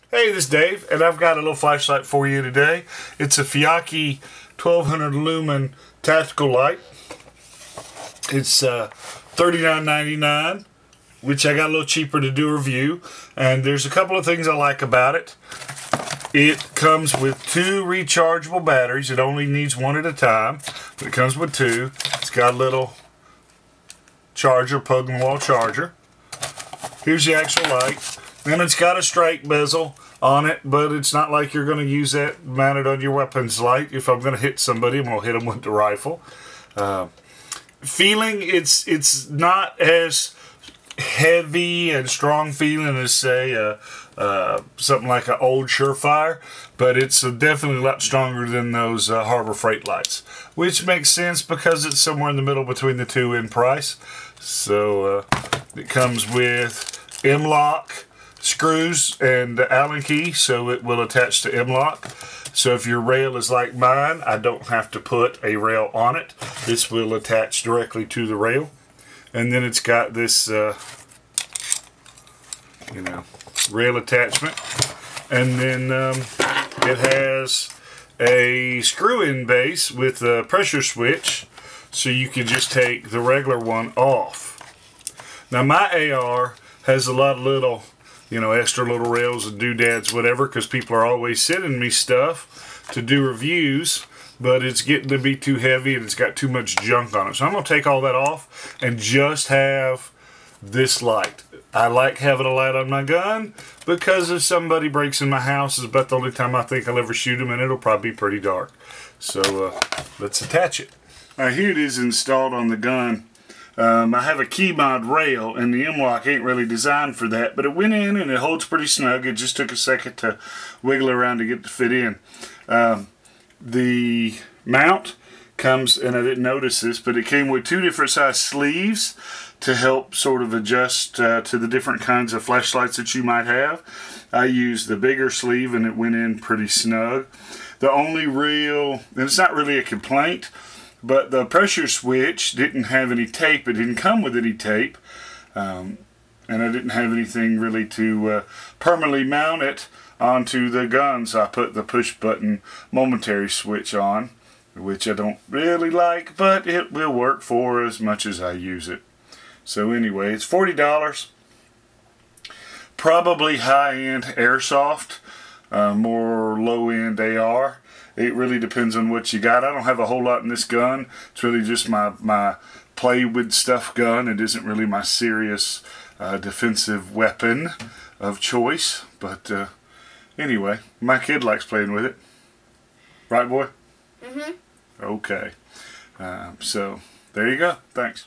Hey, this is Dave, and I've got a little flashlight for you today. It's a Feyachi 1200 lumen tactical light. It's $39.99, which I got a little cheaper to do a review. And there's a couple of things I like about it. It comes with 2 rechargeable batteries. It only needs 1 at a time, but it comes with 2. It's got a little charger, plug-in-wall charger. Here's the actual light. And it's got a strike bezel on it, but it's not like you're going to use that mounted on your weapons light. If I'm going to hit somebody, I'm going to hit them with the rifle. Feeling, it's not as heavy and strong feeling as, say, something like an old Surefire, but it's definitely a lot stronger than those Harbor Freight lights, which makes sense because it's somewhere in the middle between the two in price. So it comes with Mlok screws and the Allen key, so it will attach to Mlok. So if your rail is like mine, I don't have to put a rail on it. This will attach directly to the rail. And then it's got this rail attachment, and then it has a screw-in base with a pressure switch, so you can just take the regular one off. Now my AR has a lot of little, extra little rails and doodads, whatever, because people are always sending me stuff to do reviews, but it's getting to be too heavy and it's got too much junk on it. So I'm going to take all that off and just have this light. I like having a light on my gun because if somebody breaks in my house, it's about the only time I think I'll ever shoot them, and it'll probably be pretty dark. So let's attach it. All right, here it is installed on the gun. I have a Keymod rail, and the Mlok ain't really designed for that, but it went in and it holds pretty snug. It just took a second to wiggle around to get it to fit in. The mount comes, and I didn't notice this, but it came with 2 different size sleeves to help sort of adjust to the different kinds of flashlights that you might have. I used the bigger sleeve and it went in pretty snug. The only real, and it's not really a complaint, but the pressure switch didn't have any tape. It didn't come with any tape, and I didn't have anything really to permanently mount it onto the gun, so I put the push button momentary switch on, which I don't really like, but it will work for as much as I use it. So anyway, it's $40. Probably high-end airsoft, more low-end AR. It really depends on what you got. I don't have a whole lot in this gun. It's really just my play with stuff gun. It isn't really my serious defensive weapon of choice. But anyway, my kid likes playing with it. Right, boy? Mm-hmm. Okay. So there you go. Thanks.